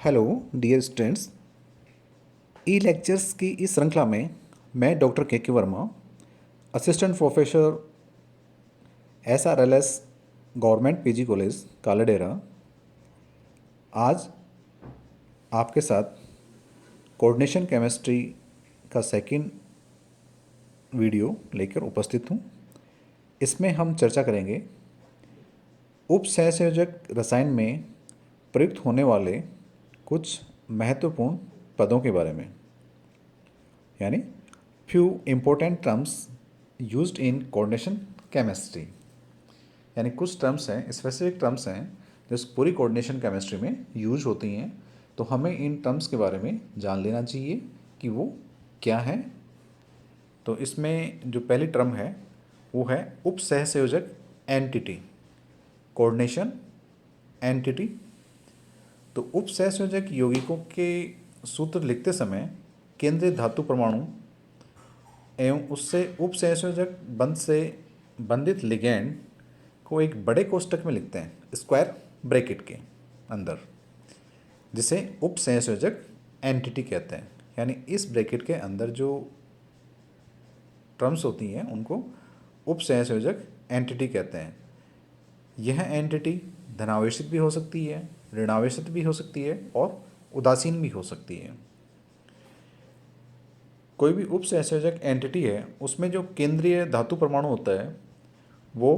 Hello dear students. E lectures की इस श्रृंखला में मैं doctor K Verma, assistant professor SRLS government PG college Kaladera, आज आपके साथ कोऑर्डिनेशन केमिस्ट्री का सेकंड वीडियो लेकर उपस्थित हूँ। इसमें हम चर्चा करेंगे उप सहसंयोजक रसायन में प्रयुक्त होने वाले कुछ महत्वपूर्ण पदों के बारे में, यानी few important terms used in coordination chemistry. यानी कुछ टर्म्स हैं, स्पेसिफिक टर्म्स हैं जो पूरी कोऑर्डिनेशन केमिस्ट्री में यूज होती हैं, तो हमें इन टर्म्स के बारे में जान लेना चाहिए कि वो क्या है। तो इसमें जो पहली टर्म है वो है उप सहसंयोजक एंटिटी, कोऑर्डिनेशन एंटिटी। तो उप सहसंयोजक यौगिकों के सूत्र लिखते समय केंद्रीय धातु परमाणु एवं उससे उप सहसंयोजक बंध से बंधित लिगैंड को एक बड़े कोष्टक में लिखते हैं, स्क्वायर ब्रैकेट के अंदर, जिसे उप सहसंयोजक एंटिटी कहते हैं। यानी इस ब्रैकेट के अंदर जो टर्म्स होती हैं उनको उप सहसंयोजक एंटिटी कहते हैं। यह एंटिटी धनावेशित भी हो सकती है, ऋणावेशित भी हो सकती है और उदासीन भी हो सकती है। कोई भी उप सहसंयोजक एंटिटी है उसमें जो केंद्रीय धातु परमाणु होता है वो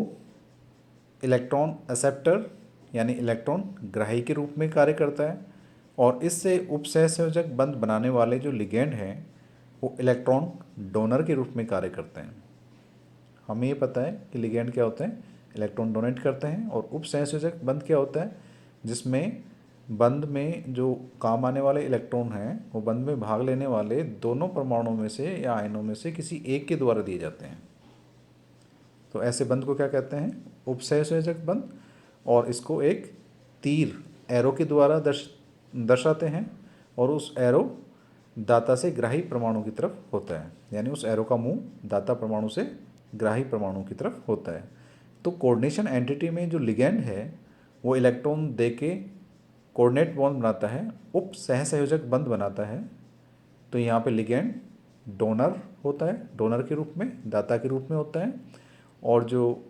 इलेक्ट्रॉन एक्सेप्टर यानी इलेक्ट्रॉन ग्राही के रूप में कार्य करता है, और इससे उप सहसंयोजक बंध बनाने वाले जो लिगैंड हैं वो इलेक्ट्रॉन डोनर के रूप में कार्य करते हैं। हमें ये पता है कि लिगैंड क्या होते हैं, इलेक्ट्रॉन डोनेट करते हैं, और उप सहसंयोजक बंध क्या होता है जिसमें बंध में जो काम आने वाले इलेक्ट्रॉन हैं वो बंध में भाग लेने वाले दोनों परमाणुओं में से या आयनों में से किसी एक के द्वारा दिए जाते हैं। तो ऐसे बंध को क्या कहते हैं, उप सहसंयोजक बंध, और इसको एक तीर एरो के द्वारा दर्शाते हैं, और उस एरो दाता से ग्राही परमाणु की तरफ होता है। यानी उस एरो का मुंह दाता परमाणु से ग्राही परमाणु की तरफ होता है। तो कोऑर्डिनेशन एंटिटी में जो लिगैंड है वो इलेक्ट्रॉन दे के कोऑर्डिनेट बॉन्ड बनाता है, उप सहसंयोजक बंध बनाता है। तो यहाँ पे लिगैंड डोनर होता है, डोनर के रूप में, दाता के रूप में होता है, और जो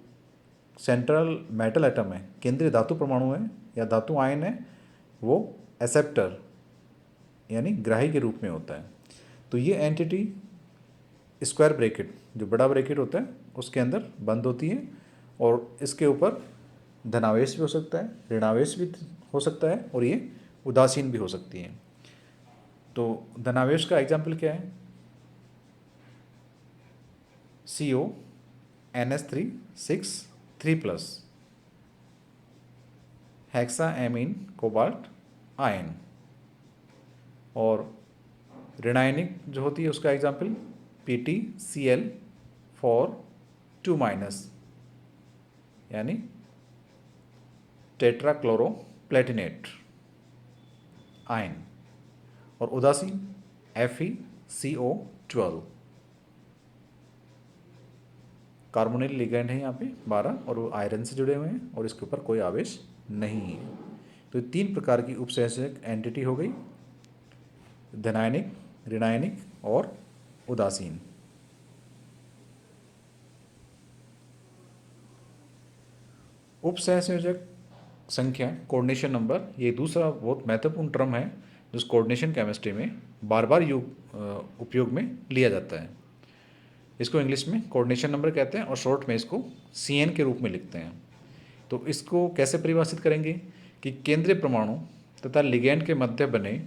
सेंट्रल मेटल एटम है, केंद्रीय धातु परमाणु है या धातु आयन है, वो एक्सेप्टर यानी ग्राही के रूप में होता है। तो ये एंटिटी स्क्वायर ब्रैकेट, जो बड़ा ब्रैकेट होता है, उसके अंदर बंद होती है, और इसके ऊपर धनावेश भी हो सकता है, ऋणावेश भी हो सकता है, और ये उदासीन भी हो सकती है। तो धनावेश का एग्जाम्पल क्या है, CO NH3 6 3+, hexa amine cobalt ion. और ऋणायनिक जो होती है उसका एग्जाम्पल PtCl 2- यानी टेट्राक्लोरो प्लेटिनेट आयन। और उदासीन FeCO12, कार्बोनिल लिगैंड है यहाँ पे 12, और वो आयरन से जुड़े हुए हैं और इसके ऊपर कोई आवेश नहीं है। तो ये 3 प्रकार की उप सहसंयोजक एंटिटी हो गई, धनायनिक, ऋणायनिक और उदासीन। उप सहसंयोजक संख्या, कोऑर्डिनेशन नंबर, ये दूसरा बहुत महत्वपूर्ण टर्म है जो कोऑर्डिनेशन केमिस्ट्री में बार बार उपयोग में लिया जाता है। इसको इंग्लिश में कोऑर्डिनेशन नंबर कहते हैं और शॉर्ट में इसको CN के रूप में लिखते हैं। तो इसको कैसे परिभाषित करेंगे कि केंद्रीय परमाणु तथा लिगैंड के मध्य बने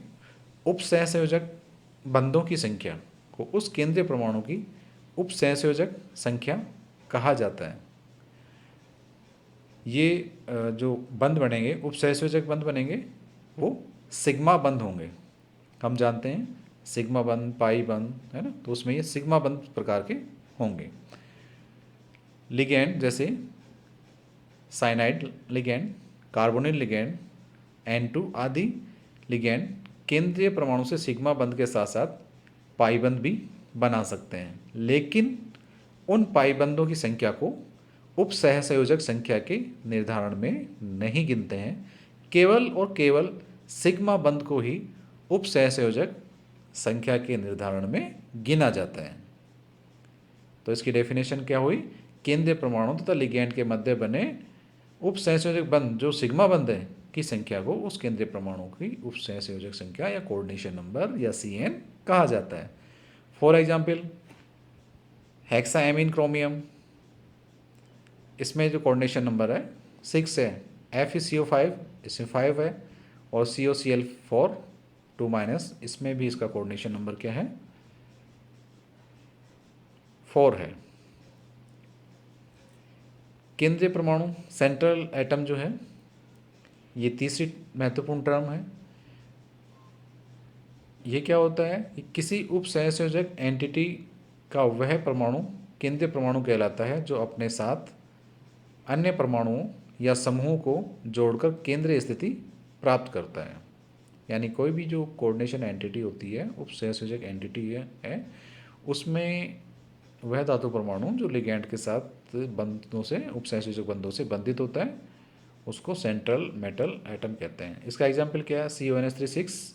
उप सहसंयोजक बंधों की संख्या को उस केंद्रीय परमाणु की उप सहसंयोजक संख्या कहा जाता है। ये जो बंध बनेंगे, उप सहसंयोजक बंध बनेंगे, वो सिग्मा बंध होंगे। हम जानते हैं सिग्मा बंध, पाई बंध, है ना, तो उसमें ये सिग्मा बंध प्रकार के होंगे। लिगैंड जैसे cyanide ligand, carbonyl ligand, N2 आदि लिगैंड केंद्रीय परमाणु से सिग्मा बंध के साथ साथ पाई बंध भी बना सकते हैं, लेकिन उन पाई बंधों की संख्या को उप सहसंयोजक संख्या के निर्धारण में नहीं गिनते हैं। केवल और केवल सिग्मा बंध को ही उप सहसंयोजक संख्या के निर्धारण में गिना जाता है। तो इसकी डेफिनेशन क्या हुई? केंद्रीय परमाणु तथा लिगैंड के मध्य बने उप सहसंयोजक बंध जो सिग्मा बंध है की संख्या को उस केंद्रीय परमाणु की उप सहसंयोजक संख्या या कोऑर्डिनेशन नंबर या CN कहा जाता है। फॉर एग्जाम्पल हेक्साएमीन क्रोमियम, इसमें जो कोऑर्डिनेशन नंबर है 6 है, FeCO5 इसमें 5 है, और COCl4 2-, इसमें भी इसका कोऑर्डिनेशन नंबर क्या है? 4 है। केंद्रीय परमाणु सेंट्रल एटम जो है ये तीसरी महत्वपूर्ण टर्म है। ये क्या होता है कि किसी उप सहसंयोजक एंटिटी का वह परमाणु केंद्रीय परमाणु कहलाता है जो अपने साथ अन्य परमाणुओं या समूहों को जोड़कर केंद्रीय स्थिति प्राप्त करता है। यानी कोई भी जो कोऑर्डिनेशन एंटिटी होती है, उप सहसंयोजक एंटिटी है, उसमें वह धातु परमाणु जो लिगैंड के साथ बंधों से उप सहसंयोजक बंधों से बंधित होता है उसको सेंट्रल मेटल एटम कहते हैं। इसका एग्जाम्पल क्या है? CONH3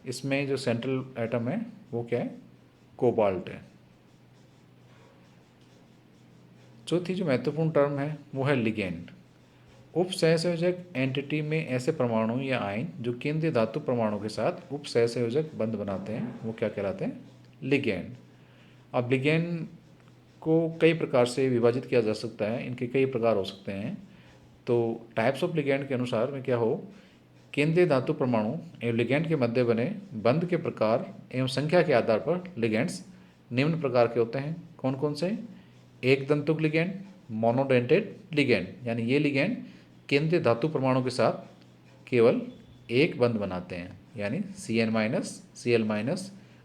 इसमें जो सेंट्रल एटम है वो क्या है? कोबाल्ट है। चौथी जो महत्वपूर्ण टर्म है वो है लिगैंड। उप सहसंयोजक एंटिटी में ऐसे परमाणु या आयन जो केंद्रीय धातु परमाणु के साथ उप सहसंयोजक बंध बनाते हैं वो क्या कहलाते हैं? लिगैंड। अब लिगैंड को कई प्रकार से विभाजित किया जा सकता है, इनके कई प्रकार हो सकते हैं। तो टाइप्स ऑफ लिगैंड के अनुसार में क्या हो, केंद्रीय धातु परमाणु एवं लिगैंड के मध्य बने बंध के प्रकार एवं संख्या के आधार पर लिगैंड्स निम्न प्रकार के होते हैं। कौन कौन से? एक दंतुक लिगैंड, मोनोडेंटेड लिगैंड, यानी ये लिगैंड केंद्रीय धातु परमाणु के साथ केवल एक बंध बनाते हैं, यानी CN-, Cl-,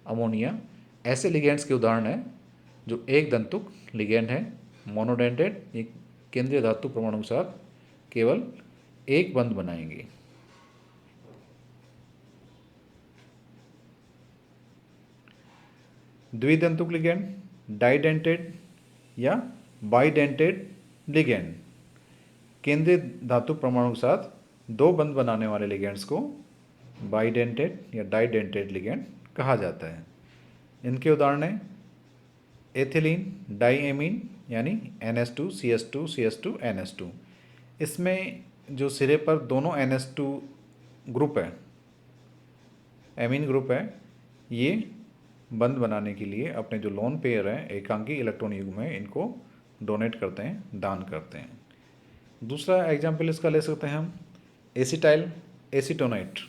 अमोनिया ऐसे लिगैंड्स के उदाहरण हैं जो एक दंतुक लिगैंड है। मोनोडेंटेड ये केंद्रीय धातु परमाणु के साथ केवल एक बंध बनाएंगे। द्विदंतुक लिगैंड, डाइडेंटेड या बाइडेंटेड लिगैंड, केंद्रीय धातु परमाणु के साथ दो बंध बनाने वाले लिगैंड्स को बाइडेंटेड या डाइडेंटेड लिगैंड कहा जाता है। इनके उदाहरण हैं एथिलीन डाइएमीन यानी NH2CH2CH2NH2। इसमें जो सिरे पर दोनों NH2 ग्रुप है, एमीन ग्रुप है, ये बंध बनाने के लिए अपने जो लोन पेयर हैं एकांकी इलेक्ट्रॉन युग्म है इनको डोनेट करते हैं, दान करते हैं। दूसरा एग्जाम्पल इसका ले सकते हैं हम एसिटाइल एसीटोनेट।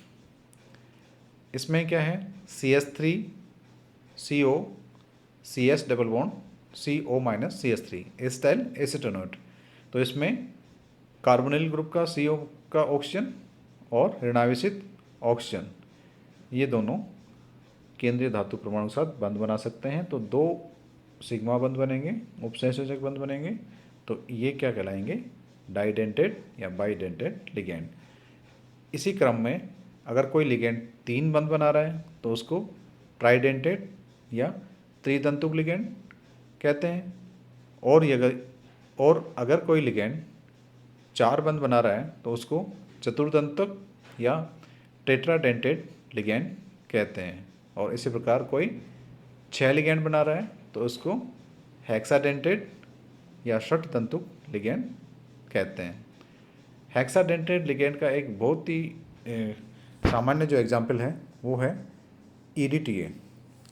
इसमें क्या है? CH3CO CS double bond CO- CH3 acetyl acetonate. तो इसमें कार्बोनिल ग्रुप का CO का ऑक्सीजन और ऋणावेशित ऑक्सीजन ये दोनों केंद्रीय धातु परमाणु के साथ बंध बना सकते हैं। तो दो सिग्मा बंध बनेंगे, उपसहसंयोजक बंध बनेंगे। तो ये क्या कहलाएंगे? डाइडेंटेड या बाइडेंटेड लिगैंड। इसी क्रम में अगर कोई लिगैंड तीन बंध बना रहा है तो उसको ट्राइडेंटेड या त्रिदंतुक लिगैंड कहते हैं। और अगर कोई लिगैंड चार बंध बना रहा है तो उसको चतुर्दंतक या टेट्राडेंटेड लिगैंड कहते हैं। और इसी प्रकार कोई 6 लिगैंड बना रहा है तो उसको हेक्साडेंटेड या षटदंतुक लिगैंड कहते हैं। हेक्साडेंटेड लिगैंड का एक बहुत ही सामान्य जो एग्जाम्पल है वो है EDTA,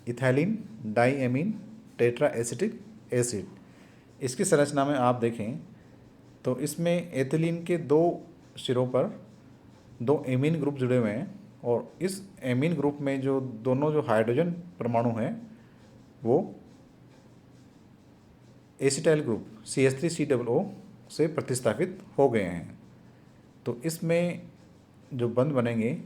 ethylene diamine tetra acetic acid. इसकी संरचना में आप देखें तो इसमें एथिलीन के दो सिरों पर दो एमीन ग्रुप जुड़े हुए हैं और इस एमीन ग्रुप में जो दोनों जो हाइड्रोजन परमाणु हैं वो एसिटाइल ग्रुप CH3COO से प्रतिस्थापित हो गए हैं। तो इसमें जो बंध बनेंगे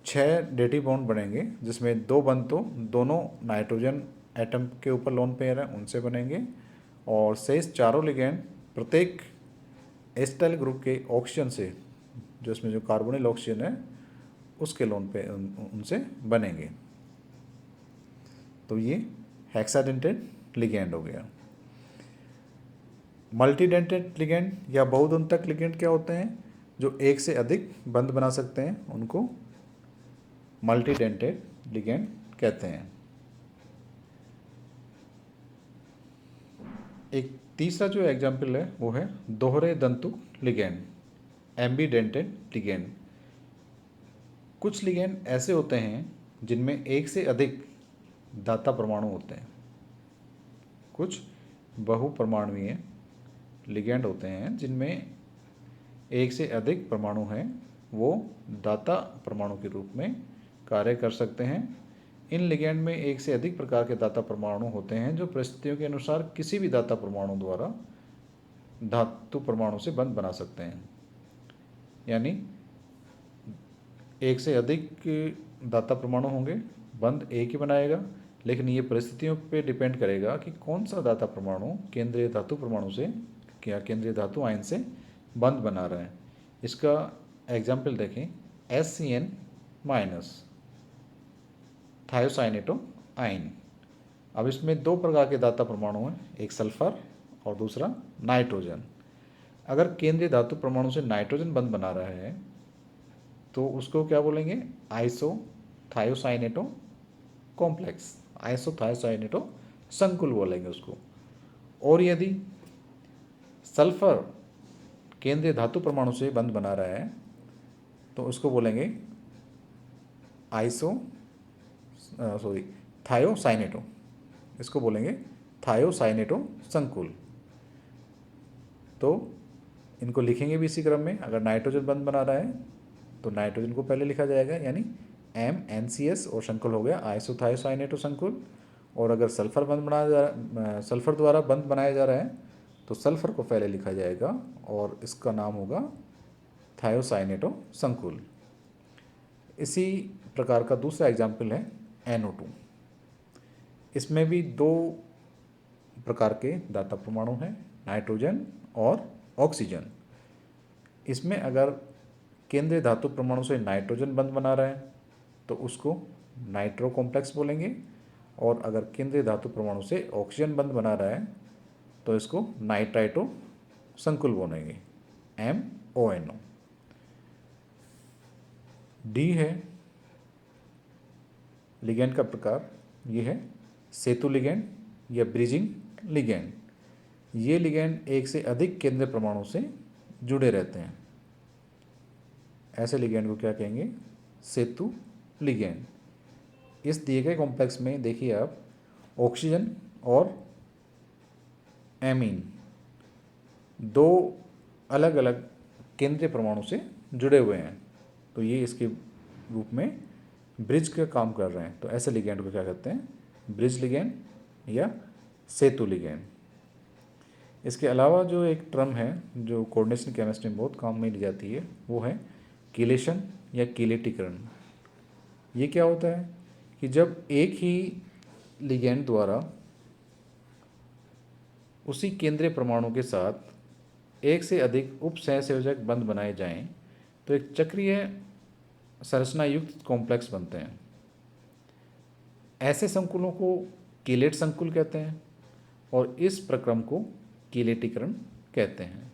6 डेटिव बॉन्ड बनेंगे, जिसमें दो बंध तो दोनों नाइट्रोजन एटम के ऊपर लोन पेयर है उनसे बनेंगे और शेष चारों लिगैंड प्रत्येक एसिटाइल ग्रुप के ऑक्सीजन से, जो इसमें जो कार्बोनिल ऑक्सीजन है उसके लोन पे उनसे बनेंगे। तो ये हेक्साडेंटेड लिगैंड हो गया। मल्टीडेंटेड लिगैंड या बहुदंतक लिगैंड क्या होते हैं? जो एक से अधिक बंध बना सकते हैं उनको मल्टीडेंटेड लिगेंड कहते हैं। एक तीसरा जो एग्जाम्पल है वो है दोहरे दंतुक लिगेंड, एम्बीडेंटेड लिगेंड। कुछ लिगेंड ऐसे होते हैं जिनमें एक से अधिक दाता परमाणु होते हैं। कुछ बहुपरमाणुीय लिगेंड होते हैं जिनमें एक से अधिक परमाणु हैं, वो दाता परमाणु के रूप में कार्य कर सकते हैं। इन लिगेंड में एक से अधिक प्रकार के दाता परमाणु होते हैं जो परिस्थितियों के अनुसार किसी भी दाता परमाणु द्वारा धातु परमाणु से बंध बना सकते हैं। यानी एक से अधिक दाता परमाणु होंगे, बंध एक ही बनाएगा, लेकिन ये परिस्थितियों पे डिपेंड करेगा कि कौन सा दाता परमाणु केंद्रीय धातु परमाणु से या केंद्रीय धातु आयन से बंध बना रहा है। इसका एग्जाम्पल देखें, SCN माइनस थायोसाइनेटो आयन। अब इसमें दो प्रकार के दाता परमाणु हैं, एक सल्फर और दूसरा नाइट्रोजन। अगर केंद्रीय धातु परमाणु से नाइट्रोजन बंध बना रहा है तो उसको क्या बोलेंगे, आइसोथायोसाइनेटो कॉम्प्लेक्स, आइसोथायोसाइनेटो संकुल बोलेंगे उसको। और यदि सल्फर केंद्रीय धातु परमाणु से बंध बना रहा है तो उसको बोलेंगे थायोसाइनेटो, इसको बोलेंगे थायोसाइनेटो संकुल। तो इनको लिखेंगे भी इसी क्रम में। अगर नाइट्रोजन बंध बना रहा है तो नाइट्रोजन को पहले लिखा जाएगा, यानी MnCS और संकुल हो गया आइसोथायोसाइनेटो संकुल। और अगर सल्फर सल्फर द्वारा बंध बनाया जा रहा है तो सल्फर को पहले लिखा जाएगा और इसका नाम होगा थायोसाइनेटो संकुल। इसी प्रकार का दूसरा एग्जाम्पल है NO2। इसमें भी दो प्रकार के दाता परमाणु हैं, नाइट्रोजन और ऑक्सीजन। इसमें अगर केंद्रीय धातु परमाणु से नाइट्रोजन बंध बना रहा है तो उसको नाइट्रो कॉम्प्लेक्स बोलेंगे, और अगर केंद्रीय धातु परमाणु से ऑक्सीजन बंध बना रहा है तो इसको नाइट्राइटो संकुल बोलेंगे, MONO। डी है लिगेंड का प्रकार, ये है सेतु लिगेंड या ब्रिजिंग लिगेंड। ये लिगेंड एक से अधिक केंद्रीय परमाणु से जुड़े रहते हैं। ऐसे लिगेंड को क्या कहेंगे, सेतु लिगेंड। इस दिए गए कॉम्प्लेक्स में देखिए आप, ऑक्सीजन और एमीन दो अलग अलग केंद्रीय परमाणु से जुड़े हुए हैं, तो ये इसके रूप में ब्रिज का काम कर रहे हैं। तो ऐसे लिगेंड को क्या कहते हैं, ब्रिज लिगेंड या सेतु लिगेंड। इसके अलावा जो एक टर्म है जो कोऑर्डिनेशन केमिस्ट्री में बहुत काम में ली जाती है वो है कीलेशन या कीलेटीकरण। ये क्या होता है कि जब एक ही लिगेंड द्वारा उसी केंद्रीय परमाणु के साथ एक से अधिक उप सहसंयोजक बंध बनाए जाएं तो एक चक्रीय संरचना युक्त कॉम्प्लेक्स बनते हैं। ऐसे संकुलों को कीलेट संकुल कहते हैं और इस प्रक्रम को कीलेटीकरण कहते हैं।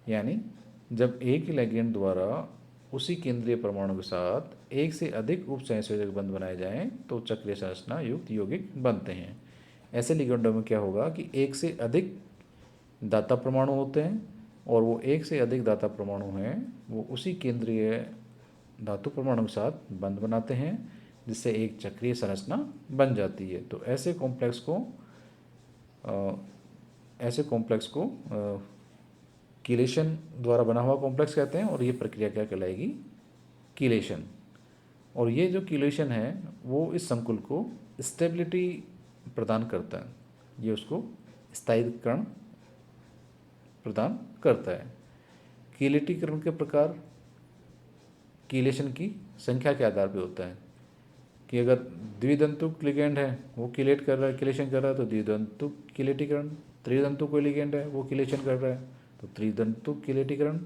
यानी जब एक ही लिगेंड द्वारा उसी केंद्रीय परमाणु के साथ एक से अधिक उप सहसंयोजक बंध बनाए जाएं तो चक्रीय संरचना युक्त यौगिक बनते हैं। ऐसे लिगेंडों में क्या होगा कि एक से अधिक दाता परमाणु होते हैं और वो एक से अधिक दाता परमाणु हैं वो उसी केंद्रीय धातु परमाणु के साथ बंध बनाते हैं जिससे एक चक्रीय संरचना बन जाती है। तो ऐसे कॉम्प्लेक्स को कीलेशन द्वारा बना हुआ कॉम्प्लेक्स कहते हैं और ये प्रक्रिया क्या कहलाएगी, कीलेशन। और ये जो कीलेशन है वो इस संकुल को स्टेबिलिटी प्रदान करता है, ये उसको स्थायीकरण प्रदान करता है। कीलेटीकरण के प्रकार कीलेशन की संख्या के आधार पर होता है कि अगर द्विदंतुक लिगेंड है वो कीलेट कर रहा है, कीलेशन कर रहा है तो द्विदंतुक कीलेटीकरण, त्रिदंतुक कोई लिगेंड है वो कीलेशन कर रहा है तो त्रिदंतुक कीलेटीकरण,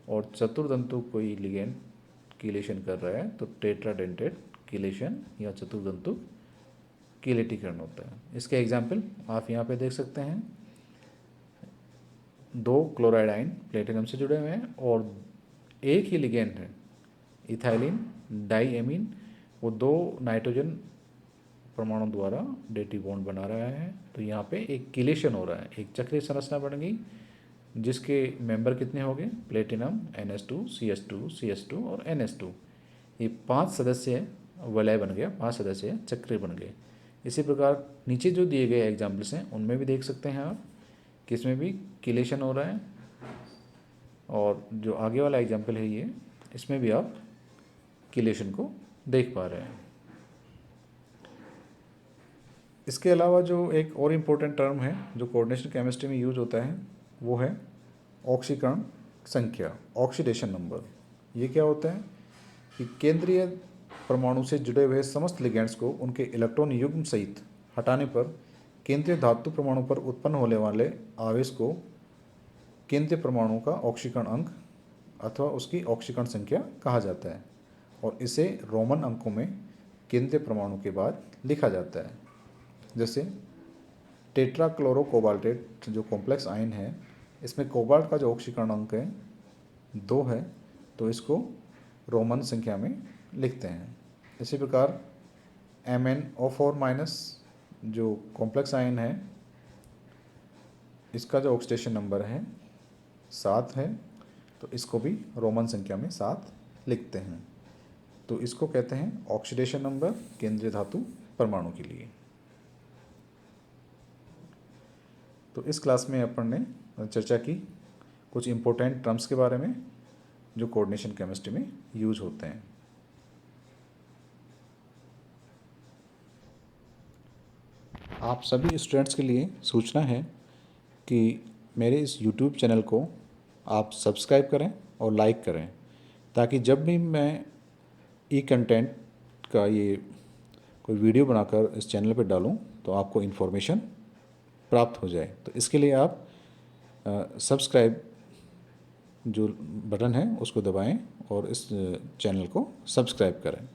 और चतुर्दंतुक कोई लिगेंड कीलेशन कर रहा है तो टेट्राडेंटेड कीलेशन या चतुर्दंतुक कीलेटीकरण होता है। इसके एग्जाम्पल आप यहाँ पे देख सकते हैं, दो क्लोराइड आयन प्लेटिनम से जुड़े हुए हैं और एक ही लिगेंड है इथाइलिन डाईएमीन, वो दो नाइट्रोजन परमाणु द्वारा डेटिव बॉन्ड बना रहा है। तो यहाँ पे एक किलेशन हो रहा है, एक चक्रीय संरचना बन गई जिसके मेंबर कितने हो गए, प्लेटिनम NH2 CH2 CH2 और NH2, ये 5 सदस्य वलय बन गया, 5 सदस्य चक्र बन गए। इसी प्रकार नीचे जो दिए गए एग्जाम्पल्स हैं उनमें भी देख सकते हैं आप कि इसमें भी किलेशन हो रहा है, और जो आगे वाला एग्जाम्पल है ये, इसमें भी आप किलेशन को देख पा रहे हैं। इसके अलावा जो एक और इम्पोर्टेंट टर्म है जो कोऑर्डिनेशन केमिस्ट्री में यूज होता है वो है ऑक्सीकरण संख्या, ऑक्सीडेशन नंबर। ये क्या होता है कि केंद्रीय परमाणु से जुड़े हुए समस्त लिगेंड्स को उनके इलेक्ट्रॉन युग्म सहित हटाने पर केंद्रीय धातु परमाणु पर उत्पन्न होने वाले आवेश को केंद्रीय परमाणु का ऑक्सीकरण अंक अथवा उसकी ऑक्सीकरण संख्या कहा जाता है, और इसे रोमन अंकों में केंद्रीय परमाणु के बाद लिखा जाता है। जैसे टेट्राक्लोरोकोबाल्टेट जो कॉम्प्लेक्स आयन है, इसमें कोबाल्ट का जो ऑक्सीकरण अंक है 2 है, तो इसको रोमन संख्या में लिखते हैं। इसी प्रकार MnO4- जो कॉम्प्लेक्स आयन है, इसका जो ऑक्सीडेशन नंबर है 7 है, तो इसको भी रोमन संख्या में 7 लिखते हैं। तो इसको कहते हैं ऑक्सीडेशन नंबर केंद्रीय धातु परमाणु के लिए। तो इस क्लास में अपन ने चर्चा की कुछ इम्पोर्टेंट टर्म्स के बारे में जो कोऑर्डिनेशन केमिस्ट्री में यूज होते हैं। आप सभी स्टूडेंट्स के लिए सूचना है कि मेरे इस YouTube चैनल को आप सब्सक्राइब करें और लाइक करें, ताकि जब भी मैं कंटेंट का ये कोई वीडियो बनाकर इस चैनल पर डालूं तो आपको इन्फॉर्मेशन प्राप्त हो जाए। तो इसके लिए आप सब्सक्राइब जो बटन है उसको दबाएं और इस चैनल को सब्सक्राइब करें।